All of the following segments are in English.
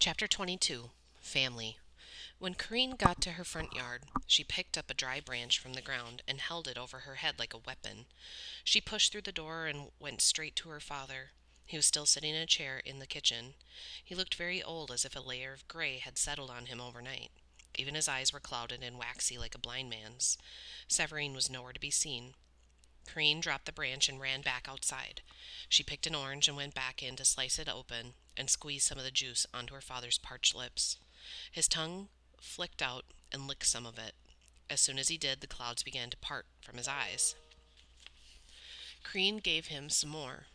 Chapter 22. Family. When Corrine got to her front yard, she picked up a dry branch from the ground and held it over her head like a weapon. She pushed through the door and went straight to her father. He was still sitting in a chair in the kitchen. He looked very old, as if a layer of gray had settled on him overnight. Even his eyes were clouded and waxy like a blind man's. Severine was nowhere to be seen. Corrine dropped the branch and ran back outside. She picked an orange and went back in to slice it open and squeeze some of the juice onto her father's parched lips. His tongue flicked out and licked some of it. As soon as he did, the clouds began to part from his eyes. Corrine gave him some more.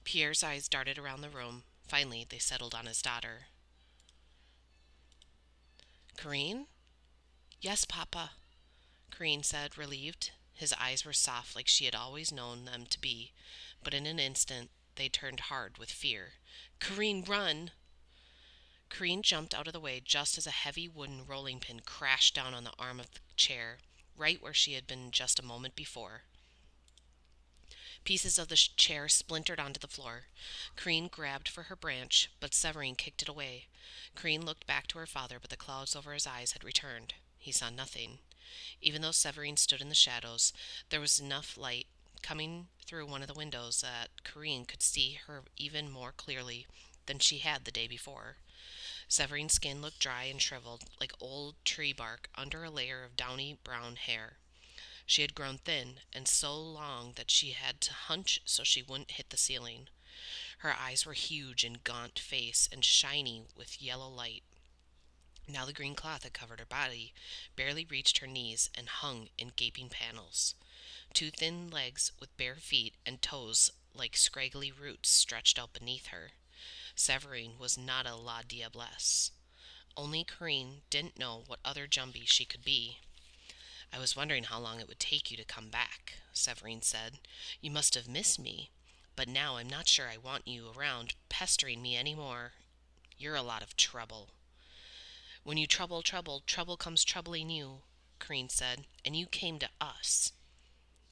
Pierre's eyes darted around the room. Finally, they settled on his daughter. Corrine? Yes, Papa, Corrine said, relieved. His eyes were soft like she had always known them to be, but in an instant they turned hard with fear. Corrine, run! Corrine jumped out of the way just as a heavy wooden rolling pin crashed down on the arm of the chair, right where she had been just a moment before. Pieces of the chair splintered onto the floor. Corrine grabbed for her branch, but Severine kicked it away. Corrine looked back to her father, but the clouds over his eyes had returned. He saw nothing. Even though Severine stood in the shadows, there was enough light coming through one of the windows that Corrine could see her even more clearly than she had the day before. Severine's skin looked dry and shriveled, like old tree bark under a layer of downy brown hair. She had grown thin and so long that she had to hunch so she wouldn't hit the ceiling. Her eyes were huge and gaunt face and shiny with yellow light. Now the green cloth that covered her body barely reached her knees and hung in gaping panels. Two thin legs with bare feet and toes like scraggly roots stretched out beneath her. Severine was not a la diablesse. Only Corrine didn't know what other Jumbie she could be. I was wondering how long it would take you to come back, Severine said. You must have missed me, but now I'm not sure I want you around pestering me any more. You're a lot of trouble. When you trouble, comes troubling you, Corrine said, and you came to us.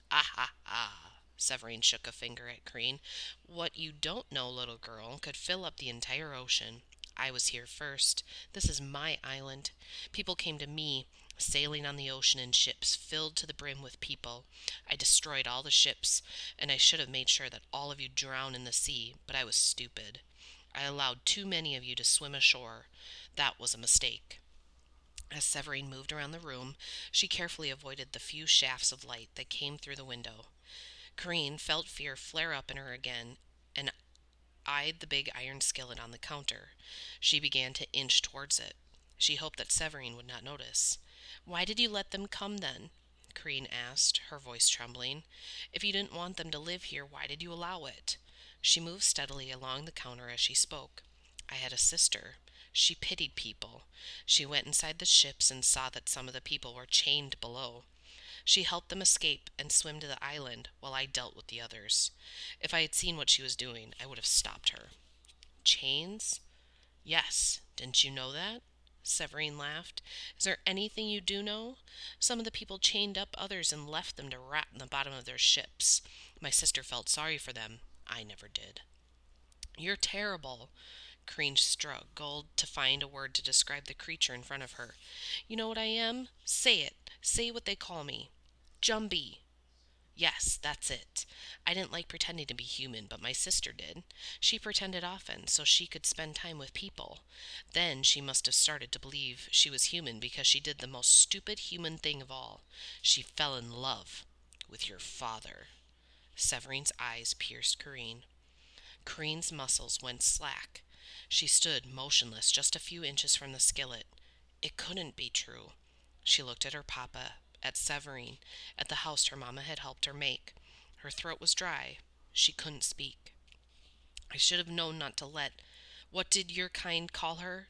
Ah ha ha, Severine shook a finger at Corrine. What you don't know, little girl, could fill up the entire ocean. I was here first. This is my island. People came to me, sailing on the ocean in ships filled to the brim with people. I destroyed all the ships, and I should have made sure that all of you drowned in the sea, but I was stupid. I allowed too many of you to swim ashore. That was a mistake. As Severine moved around the room, she carefully avoided the few shafts of light that came through the window. Corrine felt fear flare up in her again and eyed the big iron skillet on the counter. She began to inch towards it. She hoped that Severine would not notice. Why did you let them come then? Corrine asked, her voice trembling. If you didn't want them to live here, why did you allow it? She moved steadily along the counter as she spoke. I had a sister. She pitied people. She went inside the ships and saw that some of the people were chained below. She helped them escape and swim to the island while I dealt with the others. If I had seen what she was doing, I would have stopped her. Chains? Yes. Didn't you know that? Severine laughed. Is there anything you do know? Some of the people chained up others and left them to rot in the bottom of their ships. My sister felt sorry for them. I never did. You're terrible. Corrine struggled to find a word to describe the creature in front of her. You know what I am? Say it. Say what they call me. Jumbie. Yes, that's it. I didn't like pretending to be human, but my sister did. She pretended often so she could spend time with people. Then she must have started to believe she was human because she did the most stupid human thing of all. She fell in love with your father. Severine's eyes pierced Corrine. Corine's muscles went slack. She stood motionless just a few inches from the skillet. It couldn't be true. She looked at her papa, at Severine, at the house her mama had helped her make. Her throat was dry. She couldn't speak. I should have known not to let, what did your kind call her?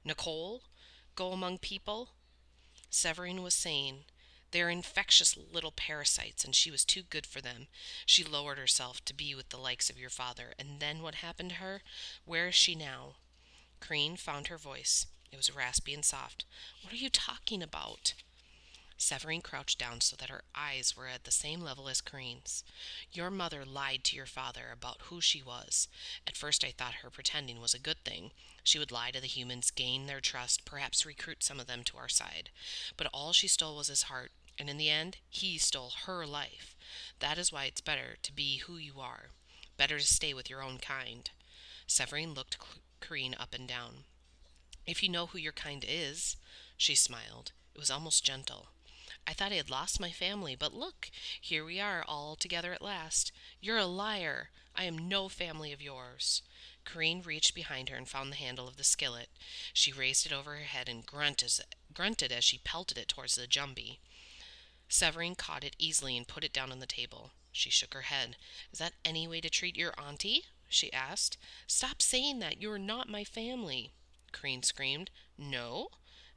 Nicole? Go among people? Severine was saying, they're infectious little parasites, and she was too good for them. She lowered herself to be with the likes of your father, and then what happened to her? Where is she now? Corrine found her voice. It was raspy and soft. What are you talking about? Severine crouched down so that her eyes were at the same level as Corine's. Your mother lied to your father about who she was. At first I thought her pretending was a good thing. She would lie to the humans, gain their trust, perhaps recruit some of them to our side. But all she stole was his heart, and in the end, he stole her life. That is why it's better to be who you are. Better to stay with your own kind. Severine looked Corrine up and down. If you know who your kind is, she smiled. It was almost gentle. I thought I had lost my family, but look, here we are all together at last. You're a liar. I am no family of yours. Corrine reached behind her and found the handle of the skillet. She raised it over her head and grunted as she pelted it towards the jumbie. Severine caught it easily and put it down on the table. She shook her head. Is that any way to treat your auntie? She asked. Stop saying that. You are not my family. Corrine screamed. No?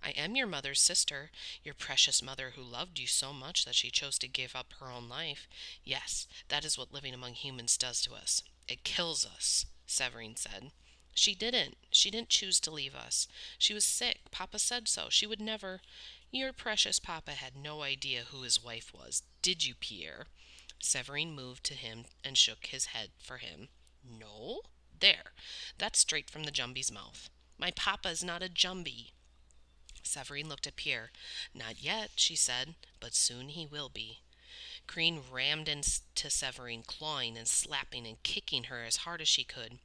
I am your mother's sister, your precious mother who loved you so much that she chose to give up her own life. Yes, that is what living among humans does to us. It kills us, Severine said. She didn't. She didn't choose to leave us. She was sick. Papa said so. She would never. Your precious papa had no idea who his wife was, did you, Pierre? Severine moved to him and shook his head for him. No? There. That's straight from the Jumbie's mouth. My papa is not a Jumbie. Severine looked at Pierre. Not yet, she said, but soon he will be. Corrine rammed into Severine, clawing and slapping and kicking her as hard as she could.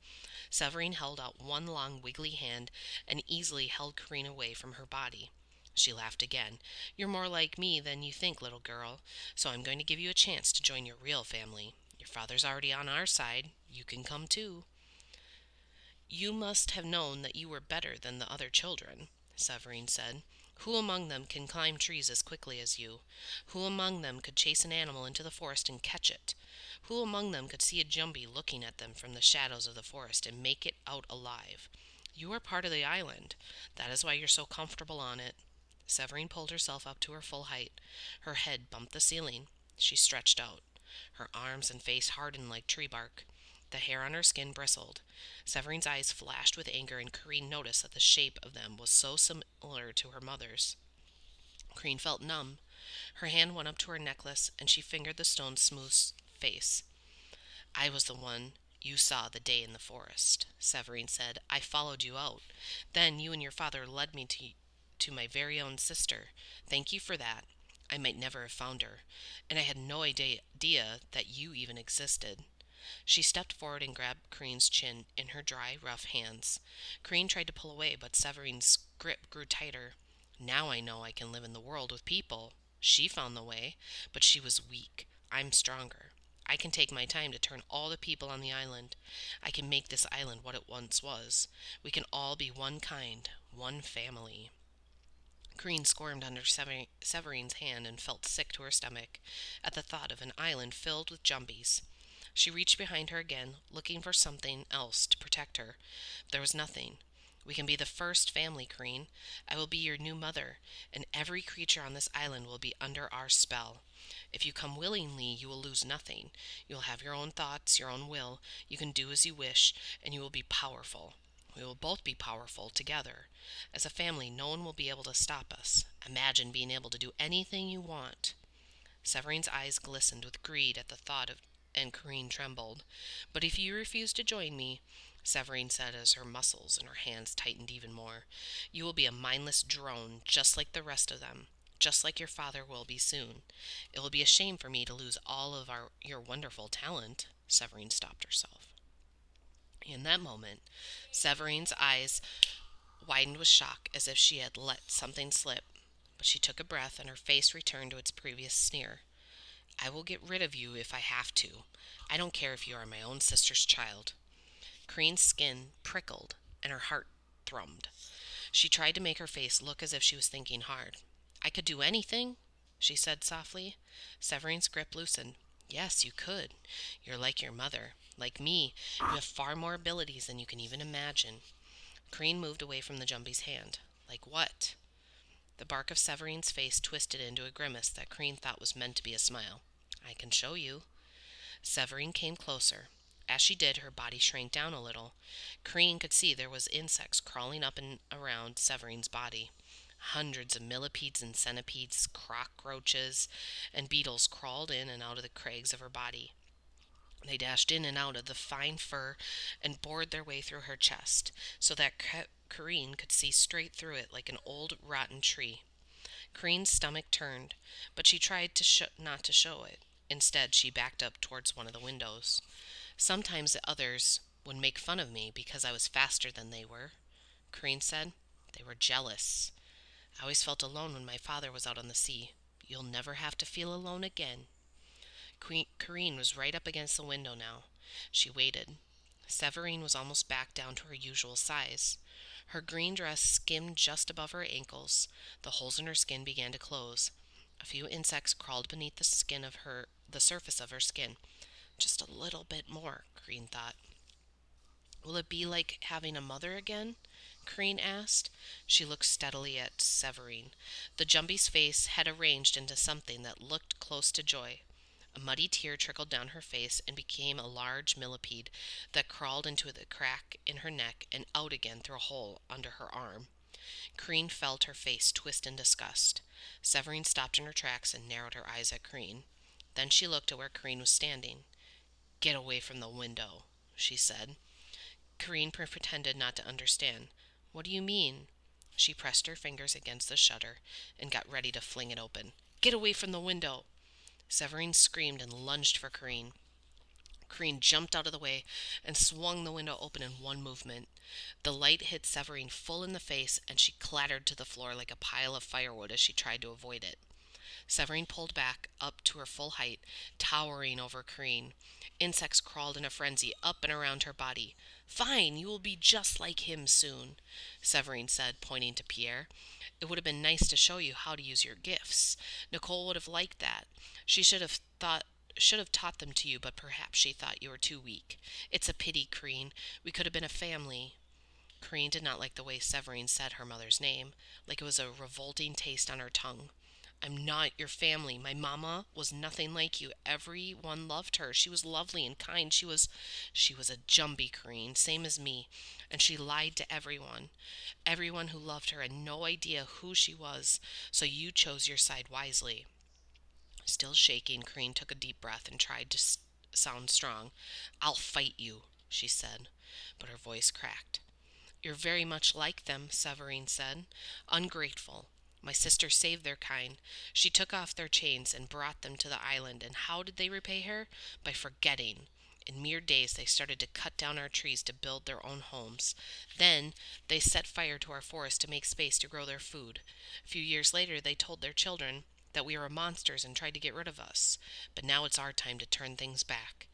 Severine held out one long wiggly hand and easily held Corrine away from her body. She laughed again. You're more like me than you think, little girl, so I'm going to give you a chance to join your real family. Your father's already on our side. You can come too. You must have known that you were better than the other children, Severine said. Who among them can climb trees as quickly as you? Who among them could chase an animal into the forest and catch it? Who among them could see a jumbie looking at them from the shadows of the forest and make it out alive? You are part of the island. That is why you're so comfortable on it. Severine pulled herself up to her full height. Her head bumped the ceiling. She stretched out. Her arms and face hardened like tree bark. The hair on her skin bristled. Severine's eyes flashed with anger, and Corrine noticed that the shape of them was so similar to her mother's. Corrine felt numb. Her hand went up to her necklace, and she fingered the stone's smooth face. I was the one you saw the day in the forest, Severine said. I followed you out. Then you and your father led me to my very own sister. Thank you for that. I might never have found her, and I had no idea that you even existed. She stepped forward and grabbed Corrine's chin in her dry, rough hands. Corrine tried to pull away, but Severine's grip grew tighter. Now I know I can live in the world with people. She found the way, but she was weak. I'm stronger. I can take my time to turn all the people on the island. I can make this island what it once was. We can all be one kind, one family. Corrine squirmed under Severine's hand and felt sick to her stomach at the thought of an island filled with jumbies. She reached behind her again, looking for something else to protect her. There was nothing. We can be the first family, Corrine. I will be your new mother, and every creature on this island will be under our spell. If you come willingly, you will lose nothing. You will have your own thoughts, your own will. You can do as you wish, and you will be powerful. We will both be powerful together. As a family, no one will be able to stop us. Imagine being able to do anything you want. Severine's eyes glistened with greed at the thought of, and Corrine trembled. But if you refuse to join me, Severine said as her muscles and her hands tightened even more, you will be a mindless drone just like the rest of them, just like your father will be soon. It will be a shame for me to lose all of your wonderful talent. Severine stopped herself. In that moment, Severine's eyes widened with shock as if she had let something slip. But she took a breath and her face returned to its previous sneer. I will get rid of you if I have to. I don't care if you are my own sister's child. Corrine's skin prickled and her heart thrummed. She tried to make her face look as if she was thinking hard. I could do anything, she said softly. Severine's grip loosened. Yes, you could. You're like your mother. Like me, you have far more abilities than you can even imagine. Corrine moved away from the Jumbie's hand. Like what? The bark of Severine's face twisted into a grimace that Corrine thought was meant to be a smile. I can show you. Severine came closer. As she did, her body shrank down a little. Corrine could see there was insects crawling up and around Severine's body. Hundreds of millipedes and centipedes, cockroaches, and beetles crawled in and out of the crags of her body. They dashed in and out of the fine fur and bored their way through her chest, so that Corrine could see straight through it like an old rotten tree. Corine's stomach turned, but she tried not to show it. Instead, she backed up towards one of the windows. Sometimes the others would make fun of me because I was faster than they were, Corrine said. They were jealous. I always felt alone when my father was out on the sea. You'll never have to feel alone again. Corrine was right up against the window now. She waited. Severine was almost back down to her usual size. Her green dress skimmed just above her ankles. The holes in her skin began to close. A few insects crawled beneath the surface of her skin. Just a little bit more, Corrine thought. Will it be like having a mother again? Corrine asked. She looked steadily at Severine. The Jumbies' face had arranged into something that looked close to joy. A muddy tear trickled down her face and became a large millipede that crawled into the crack in her neck and out again through a hole under her arm. Corrine felt her face twist in disgust. Severine stopped in her tracks and narrowed her eyes at Corrine. Then she looked at where Corrine was standing. "Get away from the window," she said. Corrine pretended not to understand. "What do you mean?" She pressed her fingers against the shutter and got ready to fling it open. "Get away from the window!" Severine screamed and lunged for Corrine. Corrine jumped out of the way and swung the window open in one movement. The light hit Severine full in the face, and she clattered to the floor like a pile of firewood as she tried to avoid it. Severine pulled back up to her full height, towering over Corrine. Insects crawled in a frenzy up and around her body. "Fine, you will be just like him soon," Severine said, pointing to Pierre. "It would have been nice to show you how to use your gifts. Nicole would have liked that. She should have taught them to you, but perhaps she thought you were too weak. It's a pity, Corrine. We could have been a family." Corrine did not like the way Severine said her mother's name, like it was a revolting taste on her tongue. "I'm not your family. My mama was nothing like you. Everyone loved her. She was lovely and kind. She was a Jumbie, Corrine, same as me. And she lied to everyone. Everyone who loved her had no idea who she was, so you chose your side wisely." Still shaking, Corrine took a deep breath and tried to sound strong. "I'll fight you," she said, but her voice cracked. "You're very much like them," Severine said. "Ungrateful. My sister saved their kind. She took off their chains and brought them to the island, and how did they repay her? By forgetting. In mere days they started to cut down our trees to build their own homes. Then they set fire to our forest to make space to grow their food. A few years later they told their children that we were monsters and tried to get rid of us. But now it's our time to turn things back.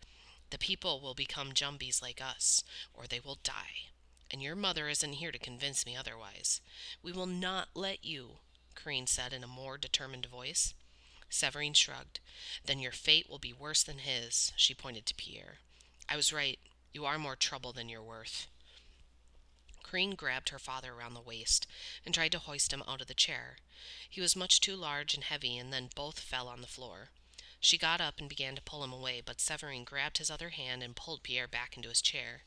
The people will become Jumbies like us, or they will die. And your mother isn't here to convince me otherwise. We will not let you," Corrine said in a more determined voice. Severine shrugged. "Then your fate will be worse than his," she pointed to Pierre. "I was right. You are more trouble than you're worth." Corrine grabbed her father around the waist and tried to hoist him out of the chair. He was much too large and heavy, and then both fell on the floor. She got up and began to pull him away, but Severine grabbed his other hand and pulled Pierre back into his chair.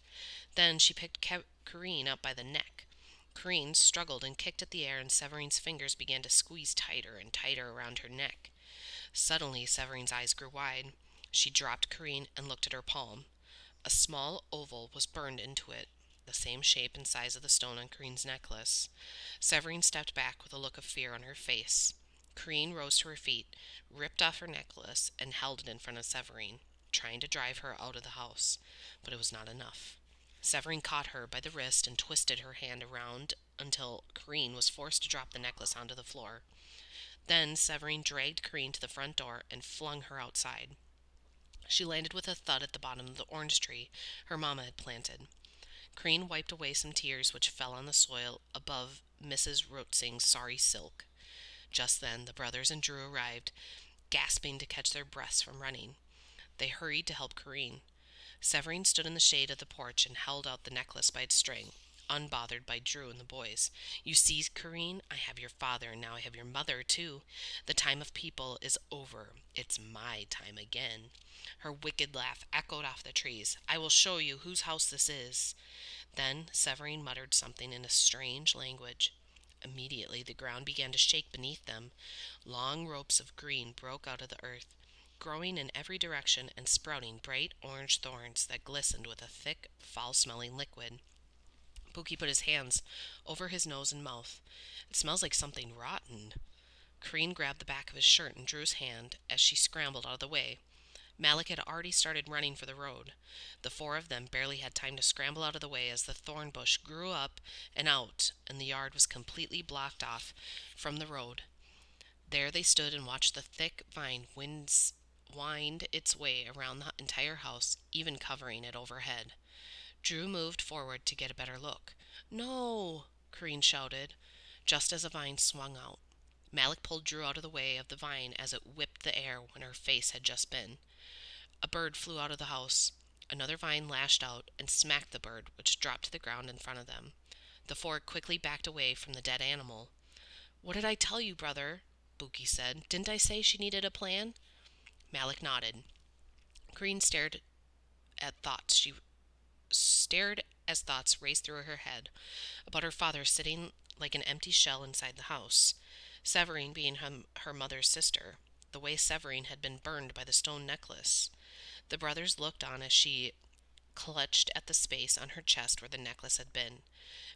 Then she picked Corrine up by the neck. Corrine struggled and kicked at the air, and Severine's fingers began to squeeze tighter and tighter around her neck. Suddenly, Severine's eyes grew wide. She dropped Corrine and looked at her palm. A small oval was burned into it, the same shape and size of the stone on Corrine's necklace. Severine stepped back with a look of fear on her face. Corrine rose to her feet, ripped off her necklace, and held it in front of Severine, trying to drive her out of the house. But it was not enough. Severine caught her by the wrist and twisted her hand around until Corrine was forced to drop the necklace onto the floor. Then Severine dragged Corrine to the front door and flung her outside. She landed with a thud at the bottom of the orange tree her mamma had planted. Corrine wiped away some tears which fell on the soil above Mrs. Rotzing's sorry silk. Just then the brothers and Drew arrived, gasping to catch their breaths from running. They hurried to help Corrine. Severine stood in the shade of the porch and held out the necklace by its string, unbothered by Drew and the boys. "You see, Corrine, I have your father, and now I have your mother, too. The time of people is over. It's my time again." Her wicked laugh echoed off the trees. "I will show you whose house this is." Then Severine muttered something in a strange language. Immediately the ground began to shake beneath them. Long ropes of green broke out of the earth. growing in every direction and sprouting bright orange thorns that glistened with a thick, foul-smelling liquid. Pookie put his hands over his nose and mouth. "It smells like something rotten." Corrine grabbed the back of his shirt and Drew's hand as she scrambled out of the way. Malik had already started running for the road. The four of them barely had time to scramble out of the way as the thorn bush grew up and out, and the yard was completely blocked off from the road. There they stood and watched the thick vine wind its way around the entire house, even covering it overhead. Drew moved forward to get a better look. "No!" Corrine shouted, just as a vine swung out. Malik pulled Drew out of the way of the vine as it whipped the air when her face had just been. A bird flew out of the house. Another vine lashed out and smacked the bird, which dropped to the ground in front of them. The four quickly backed away from the dead animal. "What did I tell you, brother?" Buki said. "Didn't I say she needed a plan?" Malik nodded. Green stared as thoughts raced through her head about her father sitting like an empty shell inside the house. Severine being her mother's sister. The way Severine had been burned by the stone necklace. The brothers looked on as she clutched at the space on her chest where the necklace had been.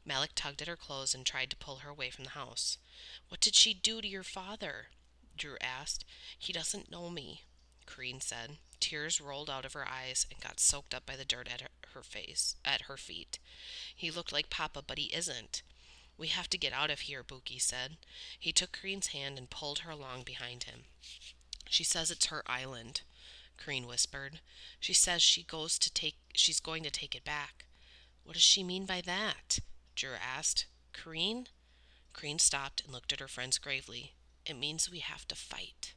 Malik tugged at her clothes and tried to pull her away from the house. "What did she do to your father?" Drew asked. "He doesn't know me," Corrine said. Tears rolled out of her eyes and got soaked up by the dirt at her feet. "He looked like Papa, but he isn't." "We have to get out of here," Buki said. He took Corrine's hand and pulled her along behind him. "She says it's her island," Corrine whispered. "She says she's going to take it back." "What does she mean by that?" Drew asked. "Corrine?" Corrine stopped and looked at her friends gravely. "It means we have to fight."